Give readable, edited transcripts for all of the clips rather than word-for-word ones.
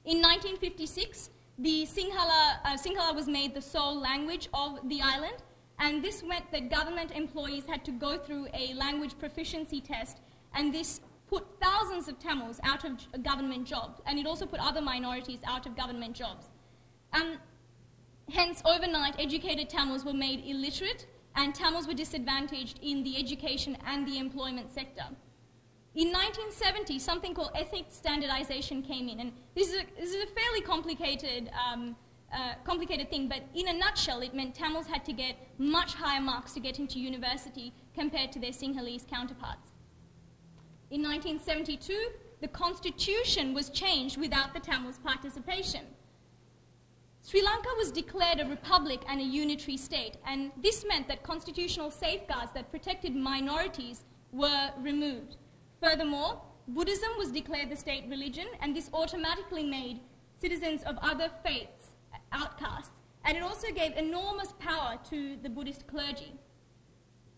In 1956, the Sinhala was made the sole language of the island, and this meant that government employees had to go through a language proficiency test, and this put thousands of Tamils out of government jobs, and it also put other minorities out of government jobs. Hence, overnight, educated Tamils were made illiterate, and Tamils were disadvantaged in the education and the employment sector. In 1970, something called ethnic standardization came in, and this is a fairly complicated thing, but in a nutshell, it meant Tamils had to get much higher marks to get into university compared to their Sinhalese counterparts. In 1972, the constitution was changed without the Tamils' participation. Sri Lanka was declared a republic and a unitary state, and this meant that constitutional safeguards that protected minorities were removed. Furthermore, Buddhism was declared the state religion, and this automatically made citizens of other faiths outcasts, and it also gave enormous power to the Buddhist clergy.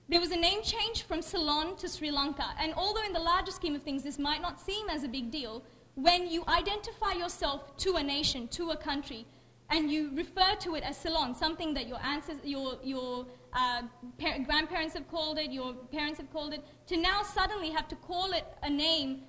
There was a name change from Ceylon to Sri Lanka, and although in the larger scheme of things this might not seem as a big deal, when you identify yourself to a nation, to a country, and you refer to it as Ceylon, something that your ancestors, your grandparents have called it, your parents have called it, to now suddenly have to call it a name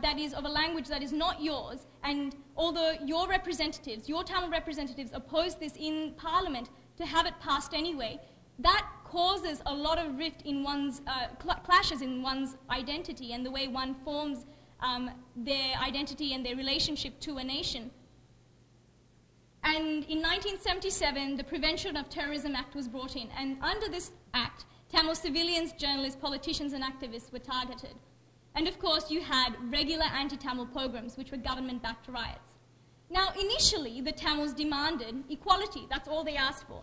that is of a language that is not yours, and although your representatives, your Tamil representatives, opposed this in Parliament to have it passed anyway, that causes a lot of rift in one's, clashes in one's identity and the way one forms their identity and their relationship to a nation. And in 1977, the Prevention of Terrorism Act was brought in, and under this act, Tamil civilians, journalists, politicians and activists were targeted. And of course, you had regular anti-Tamil pogroms, which were government-backed riots. Now, initially, the Tamils demanded equality. That's all they asked for.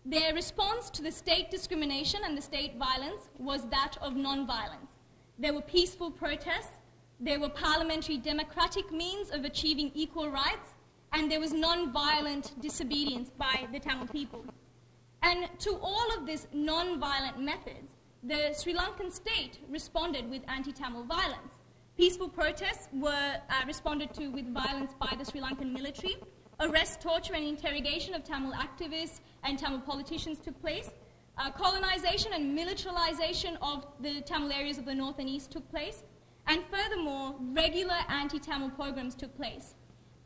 Their response to the state discrimination and the state violence was that of non-violence. There were peaceful protests, there were parliamentary democratic means of achieving equal rights, and there was non-violent disobedience by the Tamil people. And to all of these non-violent methods, the Sri Lankan state responded with anti-Tamil violence. Peaceful protests were responded to with violence by the Sri Lankan military. Arrest, torture and interrogation of Tamil activists and Tamil politicians took place. Colonization and militarization of the Tamil areas of the north and east took place. And furthermore, regular anti-Tamil pogroms took place.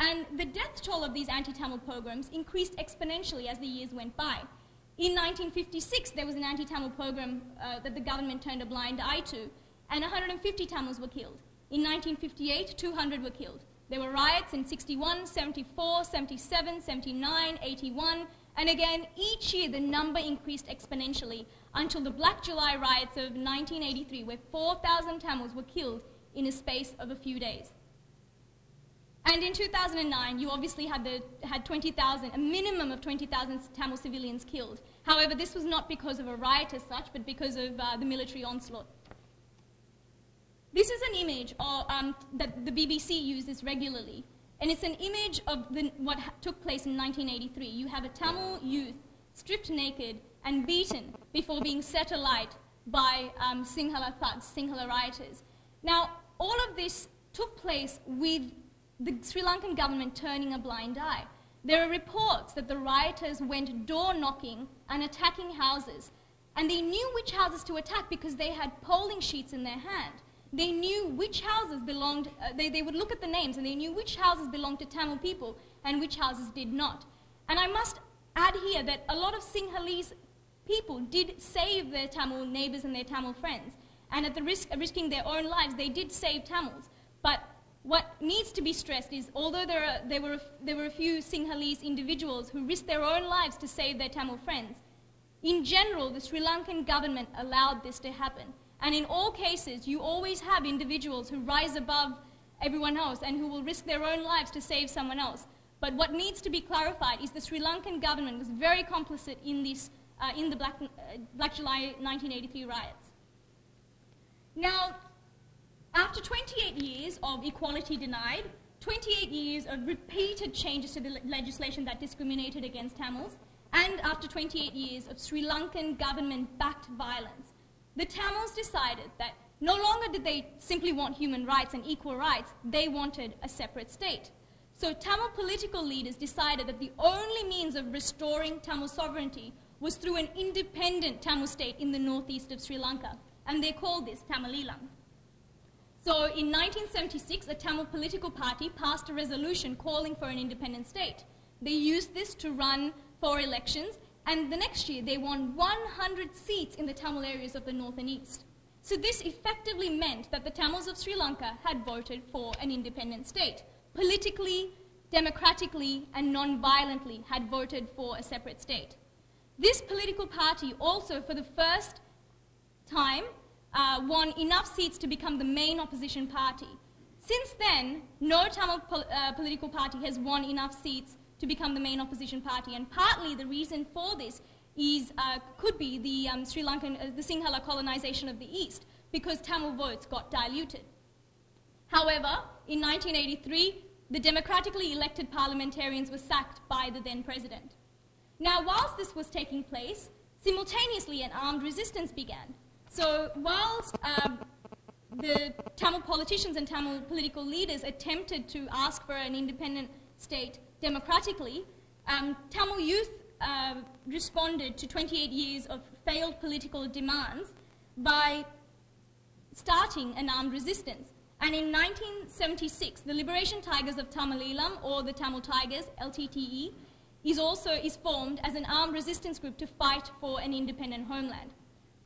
And the death toll of these anti-Tamil pogroms increased exponentially as the years went by. In 1956, there was an anti-Tamil pogrom that the government turned a blind eye to, and 150 Tamils were killed. In 1958, 200 were killed. There were riots in 61, 74, 77, 79, 81, and again, each year the number increased exponentially until the Black July riots of 1983, where 4,000 Tamils were killed in a space of a few days. And in 2009, you obviously had 20,000, a minimum of 20,000 Tamil civilians killed. However, this was not because of a riot as such, but because of the military onslaught. This is an image that the BBC uses regularly, and it's an image of what took place in 1983. You have a Tamil youth stripped naked and beaten before being set alight by Sinhala thugs, Sinhala rioters. Now, all of this took place with the Sri Lankan government turning a blind eye. There are reports that the rioters went door knocking and attacking houses, and they knew which houses to attack because they had polling sheets in their hand. They knew which houses belonged, they would look at the names and they knew which houses belonged to Tamil people and which houses did not. And I must add here that a lot of Sinhalese people did save their Tamil neighbors and their Tamil friends, and at the risk of risking their own lives, they did save Tamils. But what needs to be stressed is, although there were a few Sinhalese individuals who risked their own lives to save their Tamil friends, in general, the Sri Lankan government allowed this to happen. And in all cases, you always have individuals who rise above everyone else and who will risk their own lives to save someone else. But what needs to be clarified is the Sri Lankan government was very complicit in this, in the Black July 1983 riots. Now, after 28 years of equality denied, 28 years of repeated changes to the legislation that discriminated against Tamils, and after 28 years of Sri Lankan government-backed violence, the Tamils decided that no longer did they simply want human rights and equal rights, they wanted a separate state. So Tamil political leaders decided that the only means of restoring Tamil sovereignty was through an independent Tamil state in the northeast of Sri Lanka, and they called this Tamalilam. So in 1976, a Tamil political party passed a resolution calling for an independent state. They used this to run for elections, and the next year they won 100 seats in the Tamil areas of the north and east. So this effectively meant that the Tamils of Sri Lanka had voted for an independent state. Politically, democratically, and non-violently had voted for a separate state. This political party also, for the first time, won enough seats to become the main opposition party. Since then, no Tamil political party has won enough seats to become the main opposition party, and partly the reason for this is, could be the Sri Lankan, the Sinhala colonization of the East, because Tamil votes got diluted. However, in 1983, the democratically elected parliamentarians were sacked by the then president. Now, whilst this was taking place, simultaneously an armed resistance began. So whilst the Tamil politicians and Tamil political leaders attempted to ask for an independent state democratically, Tamil youth responded to 28 years of failed political demands by starting an armed resistance. And in 1976, the Liberation Tigers of Tamalilam, or the Tamil Tigers, LTTE, is formed as an armed resistance group to fight for an independent homeland.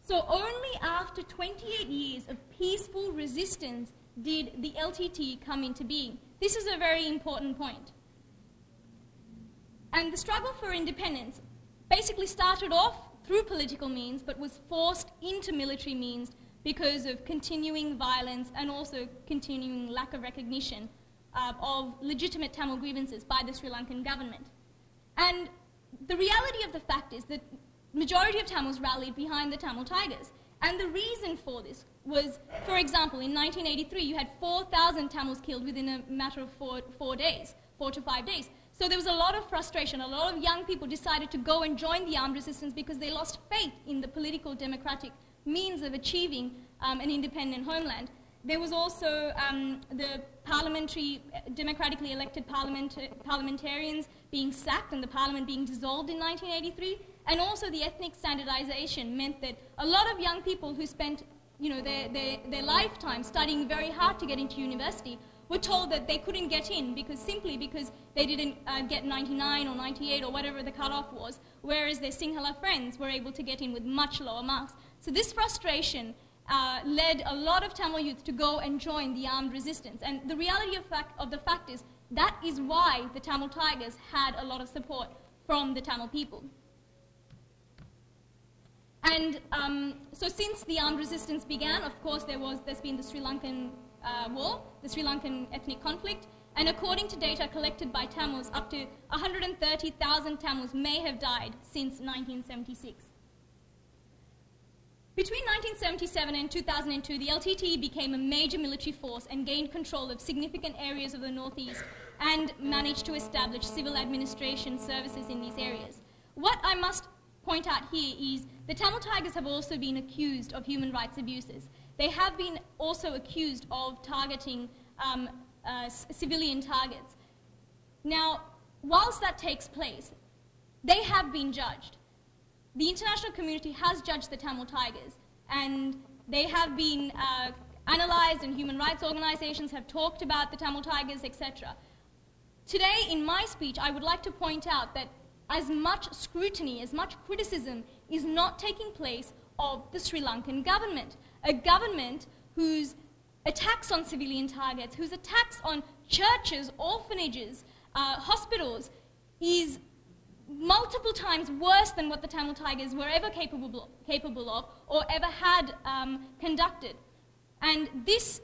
So only after 28 years of peaceful resistance did the LTT come into being. This is a very important point. And the struggle for independence basically started off through political means, but was forced into military means because of continuing violence and also continuing lack of recognition of legitimate Tamil grievances by the Sri Lankan government. And the reality of the fact is that majority of Tamils rallied behind the Tamil Tigers. And the reason for this was, for example, in 1983, you had 4,000 Tamils killed within a matter of 4 to 5 days. So there was a lot of frustration. A lot of young people decided to go and join the armed resistance because they lost faith in the political democratic means of achieving an independent homeland. There was also the democratically elected parliamentarians being sacked and the parliament being dissolved in 1983. And also the ethnic standardization meant that a lot of young people who spent their lifetime studying very hard to get into university were told that they couldn't get in simply because they didn't get 99 or 98 or whatever the cutoff was, whereas their Sinhala friends were able to get in with much lower marks. So this frustration led a lot of Tamil youth to go and join the armed resistance. And the reality of the fact is that is why the Tamil Tigers had a lot of support from the Tamil people. And so since the armed resistance began, of course, there's been the Sri Lankan war, the Sri Lankan ethnic conflict, and according to data collected by Tamils, up to 130,000 Tamils may have died since 1976. Between 1977 and 2002, the LTTE became a major military force and gained control of significant areas of the northeast and managed to establish civil administration services in these areas. What I must point out here is the Tamil Tigers have also been accused of human rights abuses. They have been also accused of targeting civilian targets. Now, whilst that takes place, they have been judged. The international community has judged the Tamil Tigers, and they have been analyzed, and human rights organizations have talked about the Tamil Tigers, etc. Today, in my speech, I would like to point out that as much scrutiny, as much criticism is not taking place of the Sri Lankan government, a government whose attacks on civilian targets, whose attacks on churches, orphanages, hospitals is multiple times worse than what the Tamil Tigers were ever capable of or ever had conducted. And this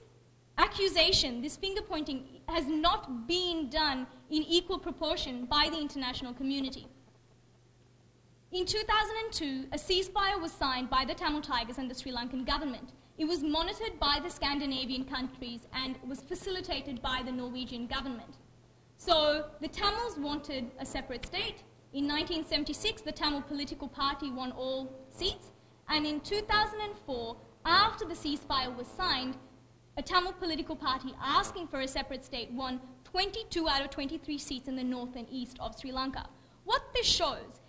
accusation, this finger-pointing, has not been done in equal proportion by the international community. In 2002, a ceasefire was signed by the Tamil Tigers and the Sri Lankan government. It was monitored by the Scandinavian countries and was facilitated by the Norwegian government. So the Tamils wanted a separate state. In 1976, the Tamil political party won all seats, and in 2004, after the ceasefire was signed, a Tamil political party asking for a separate state won 22 out of 23 seats in the north and east of Sri Lanka. What this shows